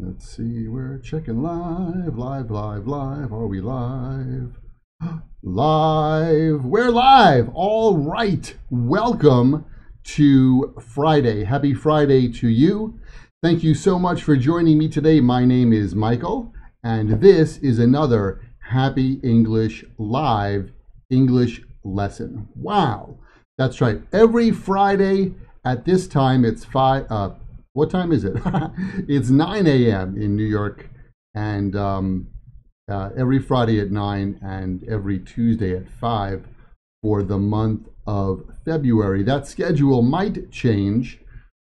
Let's see, we're checking live, live, live, live. Are we live? Live. We're live. All right. Welcome to Friday. Happy Friday to you. Thank you so much for joining me today. My name is Michael, and this is another Happy English Live English lesson. Wow. That's right. Every Friday at this time, it's what time is it? It's 9 a.m. in New York, and every Friday at 9 and every Tuesday at 5 for the month of February. That schedule might change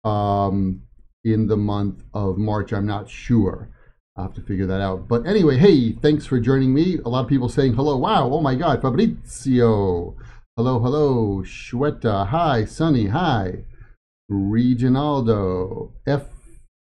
in the month of March. I'm not sure. I'll have to figure that out. But anyway, hey, thanks for joining me. A lot of people saying hello. Wow, oh my God, Fabrizio. Hello, hello. Shweta, hi. Sunny, hi. Reginaldo, F.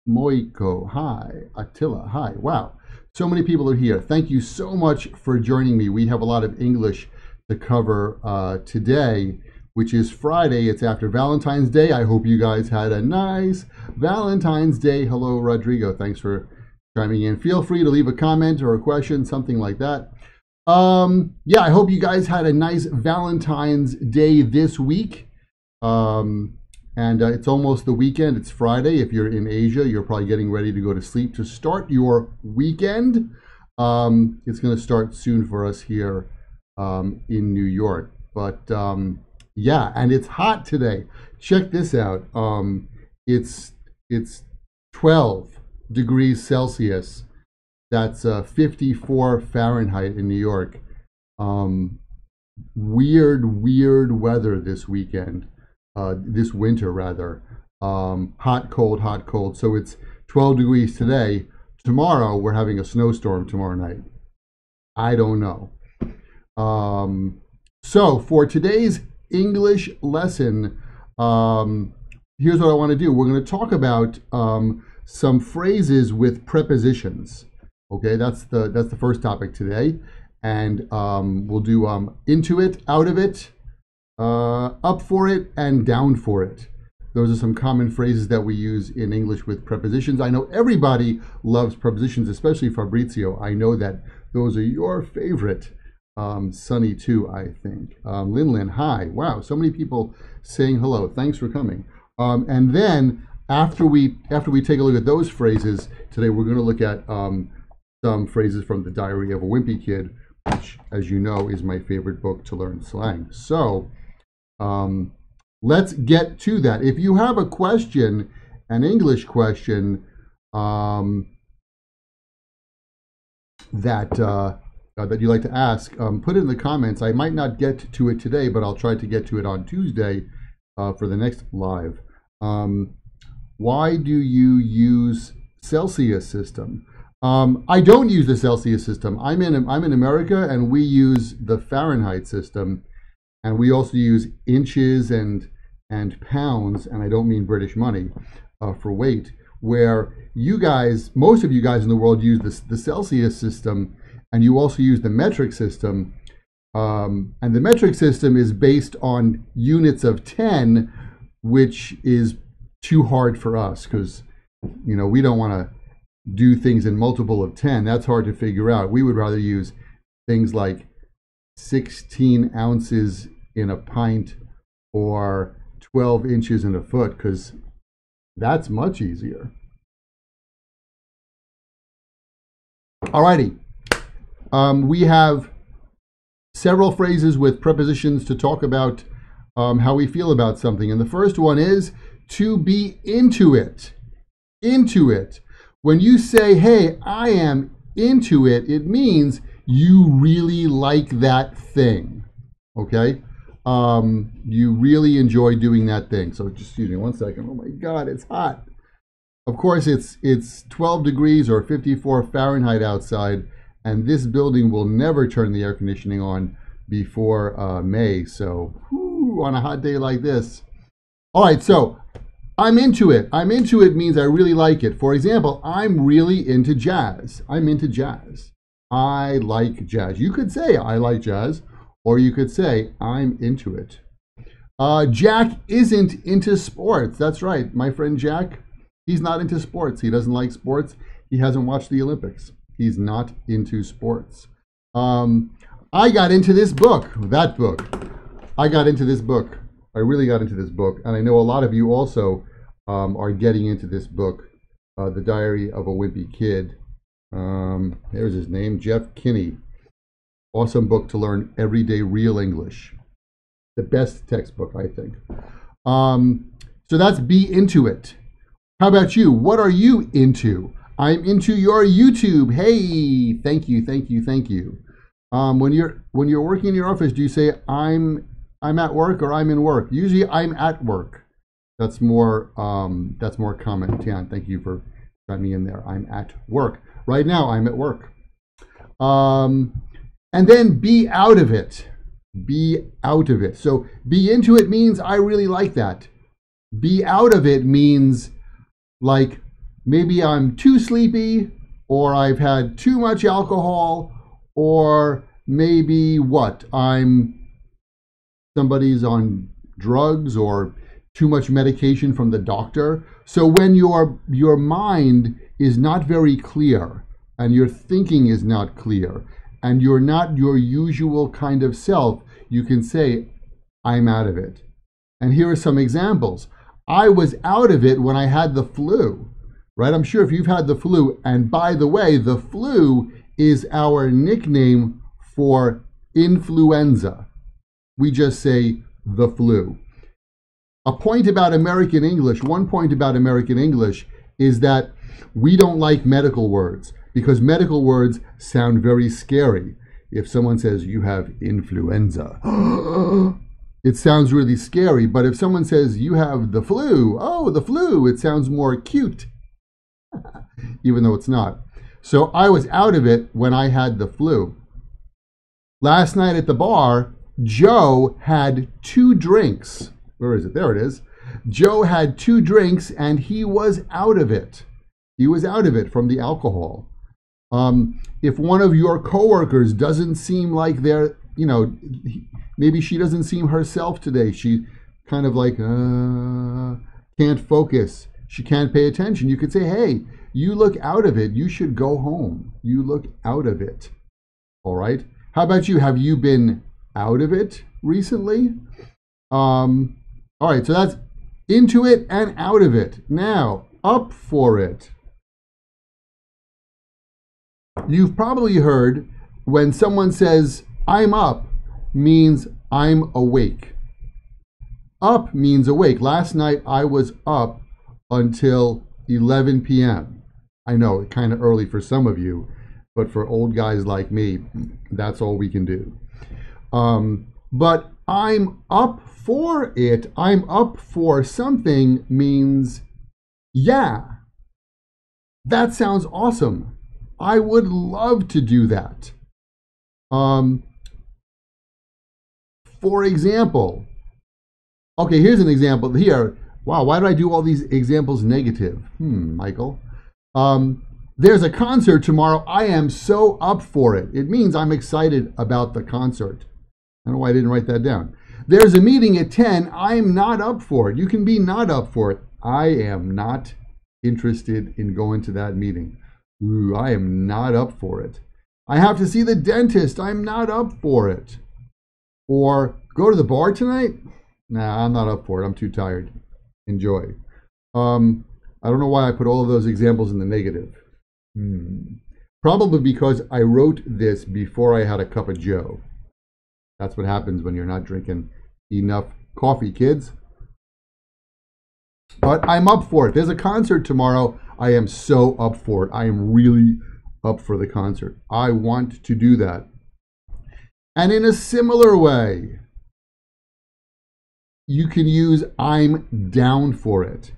Moiko, hi. Attila, hi. Wow, so many people are here. Thank you so much for joining me. We have a lot of English to cover today, which is Friday. It's after Valentine's Day. I hope you guys had a nice Valentine's Day. Hello, Rodrigo. Thanks for chiming in. Feel free to leave a comment or a question, something like that. Yeah, I hope you guys had a nice Valentine's Day this week. And it's almost the weekend. It's Friday. If you're in Asia, you're probably getting ready to go to sleep to start your weekend. It's going to start soon for us here in New York. But yeah, and it's hot today. Check this out. It's 12 degrees Celsius. That's 54 Fahrenheit in New York. Weird weather this weekend. This winter rather. Hot, cold. So it's 12 degrees today. Tomorrow we're having a snowstorm tomorrow night. I don't know. So for today's English lesson, here's what I want to do. We're going to talk about some phrases with prepositions. Okay, that's the first topic today, and we'll do into it, out of it, up for it, and down for it. Those are some common phrases that we use in English with prepositions. I know everybody loves prepositions, especially Fabrizio. I know that those are your favorite. Sunny too, I think. Lin, hi. Wow, so many people saying hello. Thanks for coming. And then after we take a look at those phrases today, we're going to look at some phrases from the Diary of a Wimpy Kid, which, as you know, is my favorite book to learn slang. So let's get to that. If you have a question, an English question that you'd like to ask, put it in the comments. I might not get to it today, but I'll try to get to it on Tuesday for the next live. Why do you use Celsius system? I don't use the Celsius system. I'm in America, and we use the Fahrenheit system, and we also use inches and pounds, and I don't mean British money for weight. Where you guys, most of you guys in the world, use the Celsius system, and you also use the metric system. And the metric system is based on units of 10, which is too hard for us because we don't want to do things in multiple of 10. That's hard to figure out. We would rather use things like 16 ounces in a pint or 12 inches in a foot, because that's much easier. Alrighty. We have several phrases with prepositions to talk about how we feel about something. And the first one is to be into it. Into it. When you say, hey, I am into it, it means you really like that thing, okay? You really enjoy doing that thing. So just excuse me 1 second. Oh my God, it's hot. Of course, it's 12 degrees or 54 Fahrenheit outside, and this building will never turn the air conditioning on before May. So on a hot day like this. All right, so I'm into it. I'm into it means I really like it. For example, I'm really into jazz. I'm into jazz. I like jazz. You could say I like jazz, or you could say I'm into it. Jack isn't into sports. That's right. My friend Jack, he's not into sports. He doesn't like sports. he hasn't watched the Olympics. He's not into sports. I got into this book, I got into this book. I really got into this book. And I know a lot of you also are getting into this book, The Diary of a Wimpy Kid. There's his name, Jeff Kinney. Awesome book to learn everyday real English. The best textbook, I think. So that's Be Into It. How about you? What are you into? I'm into your YouTube. Hey, thank you, thank you, thank you. When you're working in your office, do you say I'm at work or I'm in work? Usually I'm at work. That's more common. Tian, thank you for got me in there. I'm at work. Right now I'm at work. And then be out of it. Be out of it. So be into it means I really like that. Be out of it means like maybe I'm too sleepy, or I've had too much alcohol, or maybe what? Somebody's on drugs or too much medication from the doctor. So when your mind is not very clear and your thinking is not clear and you're not your usual kind of self, you can say, I'm out of it. And here are some examples. I was out of it when I had the flu, right? I'm sure if you've had the flu, and by the way, the flu is our nickname for influenza. We just say the flu. One point about American English is that we don't like medical words because medical words sound very scary. If someone says you have influenza, it sounds really scary. But if someone says you have the flu, oh, the flu, it sounds more cute, even though it's not. So I was out of it when I had the flu. Last night at the bar, Joe had 2 drinks. Where is it? There it is. Joe had 2 drinks and he was out of it. He was out of it from the alcohol. If one of your coworkers doesn't seem like they're, maybe she doesn't seem herself today. She kind of like can't focus. She can't pay attention. You could say, hey, you look out of it. You should go home. You look out of it. All right. How about you? Have you been out of it recently? All right. So that's into it and out of it. Now, up for it. You've probably heard when someone says, I'm up, means I'm awake. Up means awake. Last night I was up until 11 p.m. I know, kind of early for some of you, but for old guys like me, that's all we can do. But I'm up for it, I'm up for something means, yeah, that sounds awesome. I would love to do that. For example, okay, here's an example here. Wow, why do I do all these examples negative? Michael. There's a concert tomorrow. I am so up for it. It means I'm excited about the concert. I don't know why I didn't write that down. There's a meeting at 10. I'm not up for it. You can be not up for it. I am not interested in going to that meeting. Ooh, I am not up for it. I have to see the dentist. I'm not up for it. Or go to the bar tonight? Nah, I'm not up for it. I'm too tired. Enjoy. I don't know why I put all of those examples in the negative. Probably because I wrote this before I had a cup of Joe. That's what happens when you're not drinking enough coffee, kids. But I'm up for it. There's a concert tomorrow. I am so up for it. I am really up for the concert. I want to do that. And in a similar way, you can use I'm down for it.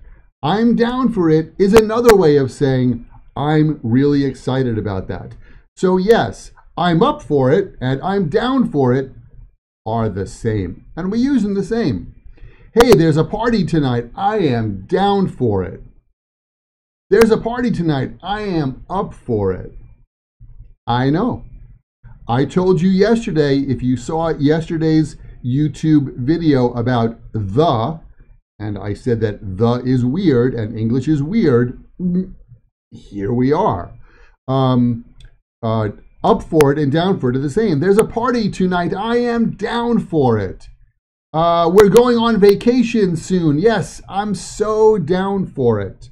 I'm down for it is another way of saying I'm really excited about that. So yes, I'm up for it and I'm down for it are the same. And we use them the same. Hey, there's a party tonight. I am down for it. There's a party tonight. I am up for it. I know. I told you yesterday, if you saw yesterday's YouTube video about the, and I said that the is weird and English is weird, here we are. Um, Up for it and down for it are the same. There's a party tonight. I am down for it. We're going on vacation soon. Yes, I'm so down for it.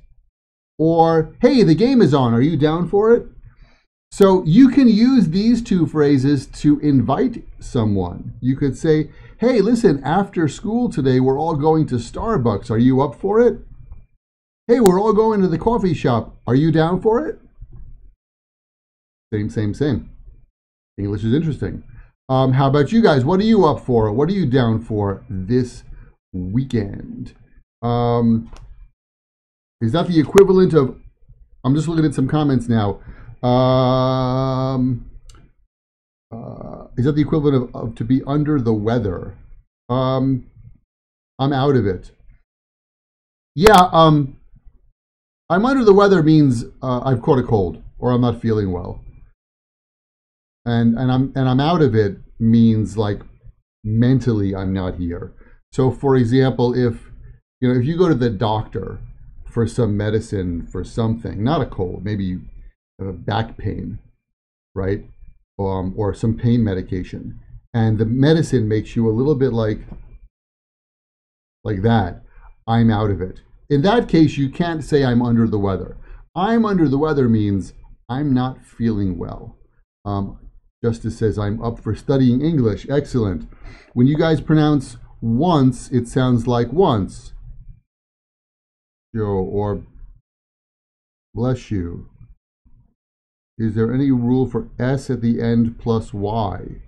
Or, hey, the game is on. Are you down for it? So you can use these two phrases to invite someone. You could say, hey, listen, after school today, we're all going to Starbucks. Are you up for it? Hey, we're all going to the coffee shop. Are you down for it? Same. English is interesting. How about you guys? What are you up for? What are you down for this weekend? Is that the equivalent of, I'm just looking at some comments now. Is that the equivalent of to be under the weather? I'm out of it. Yeah, I'm under the weather means I've caught a cold or I'm not feeling well. And I'm out of it means like mentally I'm not here. So for example, if you go to the doctor for some medicine for something, not a cold, maybe back pain, right? Or some pain medication, and the medicine makes you a little bit like that, I'm out of it. In that case, you can't say I'm under the weather. I'm under the weather means I'm not feeling well. Justice says I'm up for studying English. Excellent. When you guys pronounce once, it sounds like once. Joe, or bless you. Is there any rule for S at the end plus Y?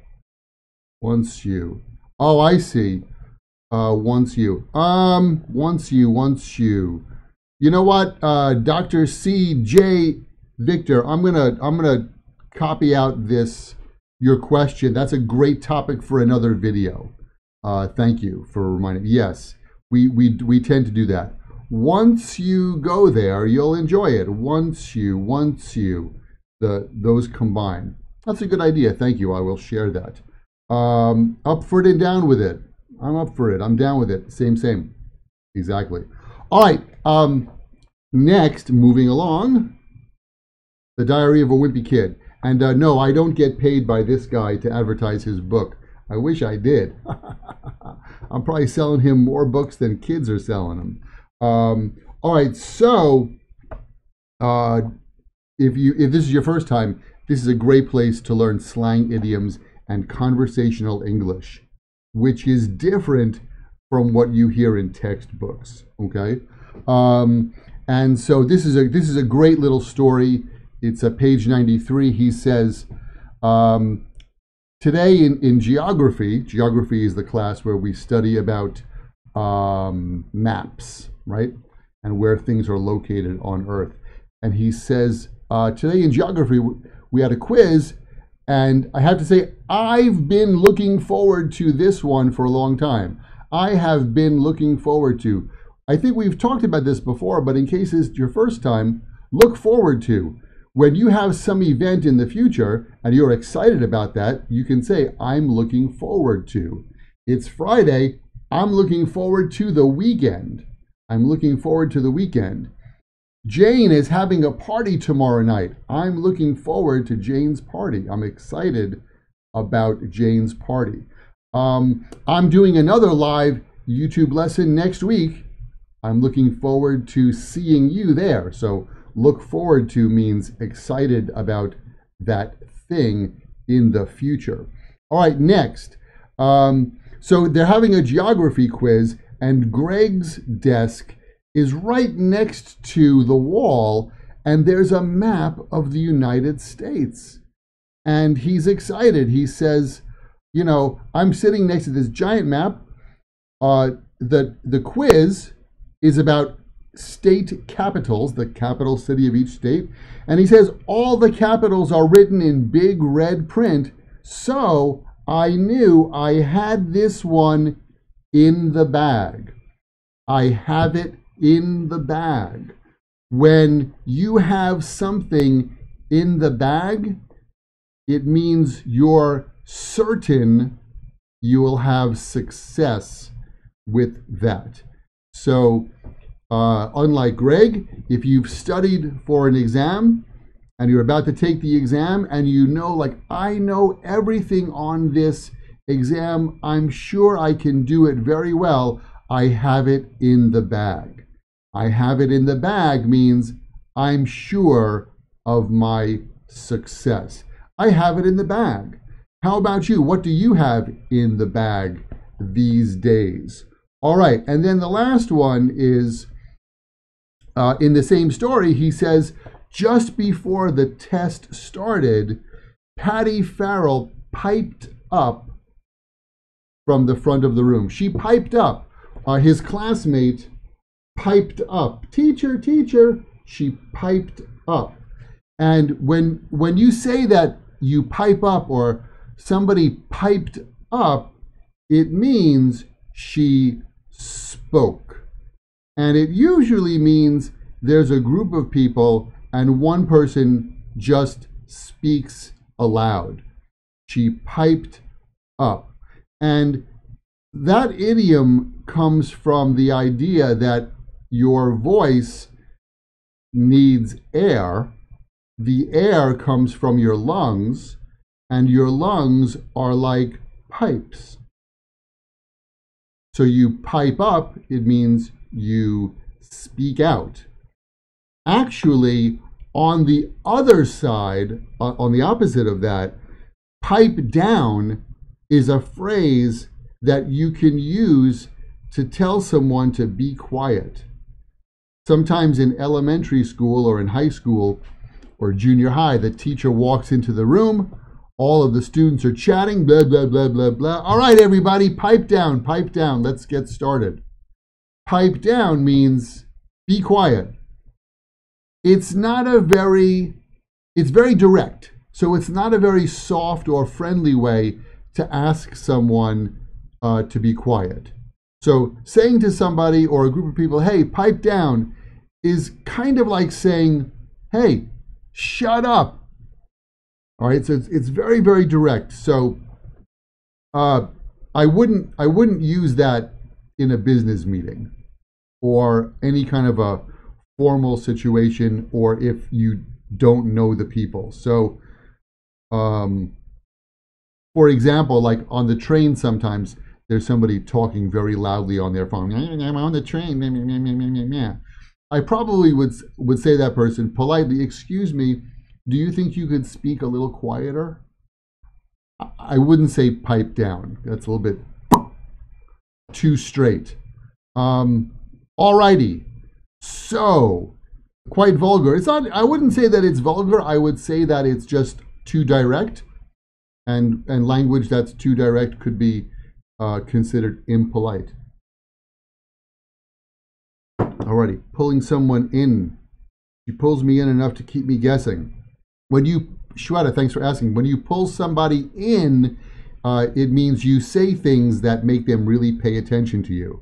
Once you. Oh, I see. Once you. Once you. You know what? Dr. C.J. Victor, I'm gonna copy out your question. That's a great topic for another video. Thank you for reminding me. Yes, we tend to do that. Once you go there, you'll enjoy it. Once you. Those combine. That's a good idea. Thank you. I will share that. Up for it and down with it. I'm up for it. I'm down with it. Same. Exactly. All right. Next, moving along, The Diary of a Wimpy Kid. And no, I don't get paid by this guy to advertise his book. I wish I did. I'm probably selling him more books than kids are selling them. All right. So, if this is your first time, this is a great place to learn slang idioms and conversational English, which is different from what you hear in textbooks. Okay, and so this is a great little story. It's page 93. He says, today in geography is the class where we study about maps, right, and where things are located on Earth. And he says, today in geography, we had a quiz, and I have to say, I've been looking forward to this one for a long time. I have been looking forward to. I think we've talked about this before, but in case it's your first time, look forward to. When you have some event in the future and you're excited about that, you can say, I'm looking forward to. It's Friday. I'm looking forward to the weekend. I'm looking forward to the weekend. Jane is having a party tomorrow night. I'm looking forward to Jane's party. I'm excited about Jane's party. I'm doing another live YouTube lesson next week. I'm looking forward to seeing you there. So look forward to means excited about that thing in the future. All right, next. So they're having a geography quiz, and Greg's desk is right next to the wall, and there's a map of the United States. And he's excited. He says, I'm sitting next to this giant map. The quiz is about state capitals, the capital city of each state. And he says, all the capitals are written in big red print. So I knew I had this one in the bag. I have it in the bag. When you have something in the bag, it means you're certain you will have success with that. So Unlike Greg, if you've studied for an exam and you're about to take the exam and you know, like, I know everything on this exam, I'm sure I can do it very well, I have it in the bag. I have it in the bag means I'm sure of my success. I have it in the bag. How about you? What do you have in the bag these days? All right, and then the last one is in the same story, he says, just before the test started, Patty Farrell piped up from the front of the room. She piped up. His classmate piped up. Teacher, teacher, she piped up. And when you say that you pipe up or somebody piped up, it means she spoke. And it usually means there's a group of people and one person just speaks aloud. She piped up. And that idiom comes from the idea that your voice needs air. The air comes from your lungs, and your lungs are like pipes. So you pipe up, it means you speak out. Actually, on the other side, on the opposite of that, pipe down is a phrase that you can use to tell someone to be quiet. Sometimes in elementary school or in high school or junior high, the teacher walks into the room, all of the students are chatting, blah, blah, blah, blah, blah. All right, everybody, pipe down, let's get started. Pipe down means be quiet. It's very direct. So it's not a very soft or friendly way to ask someone to be quiet. So saying to somebody or a group of people, hey, pipe down, is kind of like saying, hey, shut up. All right, so it's very, very direct. So I wouldn't use that in a business meeting or any kind of a formal situation, or if you don't know the people. So for example, like on the train, sometimes there's somebody talking very loudly on their phone. I'm on the train. I probably would say to that person politely, excuse me, do you think you could speak a little quieter? I wouldn't say pipe down. That's a little bit too straight. Alrighty. So, quite vulgar. It's not. I wouldn't say that it's vulgar. I would say that it's just too direct, and language that's too direct could be considered impolite. Alrighty, pulling someone in. She pulls me in enough to keep me guessing. When you, Shweta, thanks for asking. When you pull somebody in, it means you say things that make them really pay attention to you.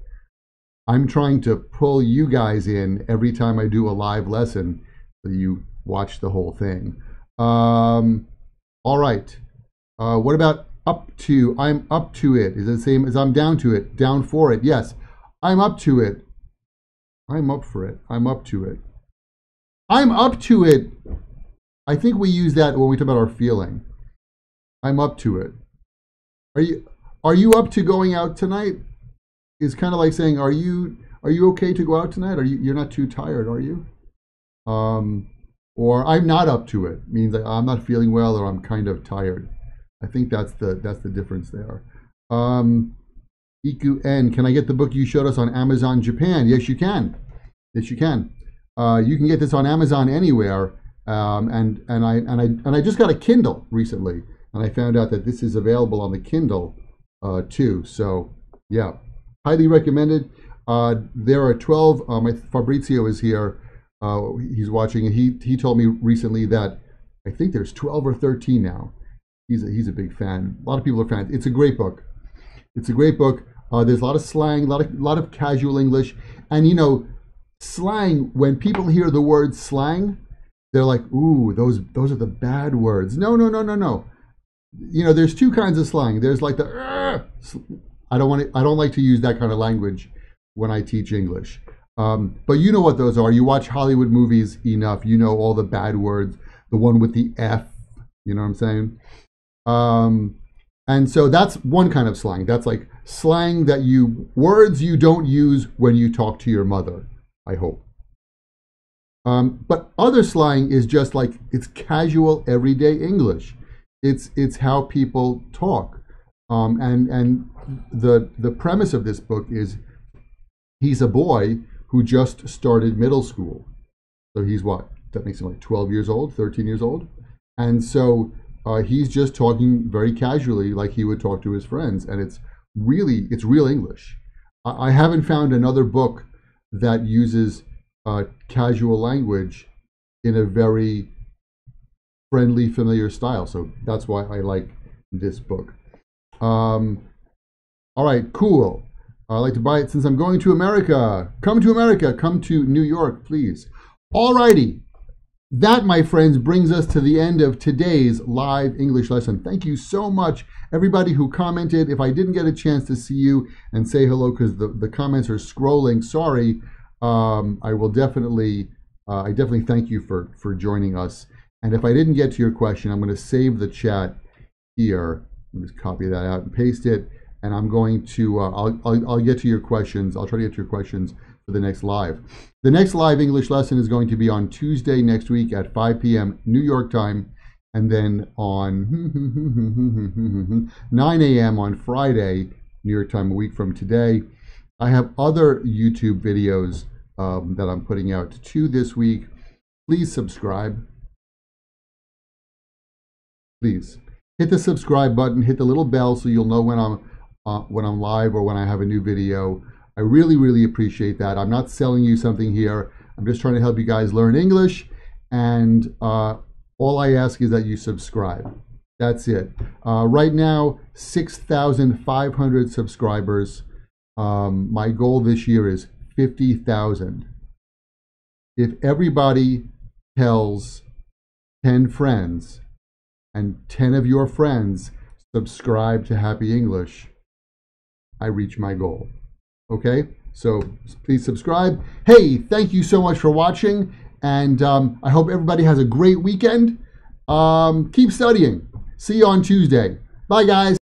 I'm trying to pull you guys in every time I do a live lesson so you watch the whole thing. All right. What about up to? I'm up to it. Is it the same as I'm down to it? Down for it. Yes. I'm up to it. I'm up for it. I'm up to it. I'm up to it. I think we use that when we talk about our feeling. I'm up to it. Are you up to going out tonight? It's kind of like saying, are you okay to go out tonight? You're not too tired, are you? Or I'm not up to it means that I'm not feeling well or I'm kind of tired. I think that's the difference there. Iku N, can I get the book you showed us on Amazon Japan? Yes, you can. Yes, you can. You can get this on Amazon anywhere. And I just got a Kindle recently, and I found out that this is available on the Kindle too. So yeah, highly recommended. There are 12. Fabrizio is here. He's watching, and he told me recently that I think there's 12 or 13 now. He's a big fan. A lot of people are fans. It's a great book. It's a great book. There's a lot of slang, a lot of casual English, and you know, slang. When people hear the word slang, they're like, "Ooh, those are the bad words." No. You know, there's two kinds of slang. There's like the I don't like to use that kind of language when I teach English. But you know what those are. You watch Hollywood movies enough. You know all the bad words, the one with the F, you know what I'm saying? And so that's one kind of slang. That's like slang that words you don't use when you talk to your mother, I hope. But other slang is just like, it's casual everyday English. It's how people talk. And the premise of this book is he's a boy who just started middle school. So he's what? That makes him like 12 years old, 13 years old. And so he's just talking very casually like he would talk to his friends. And it's real English. I haven't found another book that uses casual language in a very friendly, familiar style. So that's why I like this book. All right, cool. I'd like to buy it since I'm going to America. Come to America. Come to New York, please. All righty. That, my friends, brings us to the end of today's live English lesson. Thank you so much, everybody who commented. If I didn't get a chance to see you and say hello because the comments are scrolling, sorry. I will definitely, I definitely thank you for joining us. And if I didn't get to your question, I'm going to save the chat here. Just copy that out and paste it. And I'm going to, I'll get to your questions. I'll try to get to your questions for the next live. The next live English lesson is going to be on Tuesday next week at 5 p.m. New York time. And then on 9 a.m. on Friday, New York time, a week from today. I have other YouTube videos that I'm putting out too this week. Please subscribe. Please hit the subscribe button, hit the little bell so you'll know when I'm live or when I have a new video. I really, really appreciate that. I'm not selling you something here. I'm just trying to help you guys learn English. And all I ask is that you subscribe. That's it. Right now, 6,500 subscribers. My goal this year is 50,000. If everybody tells 10 friends and 10 of your friends subscribe to Happy English, I reach my goal. Okay? So please subscribe. Hey, thank you so much for watching. And I hope everybody has a great weekend. Keep studying. See you on Tuesday. Bye, guys.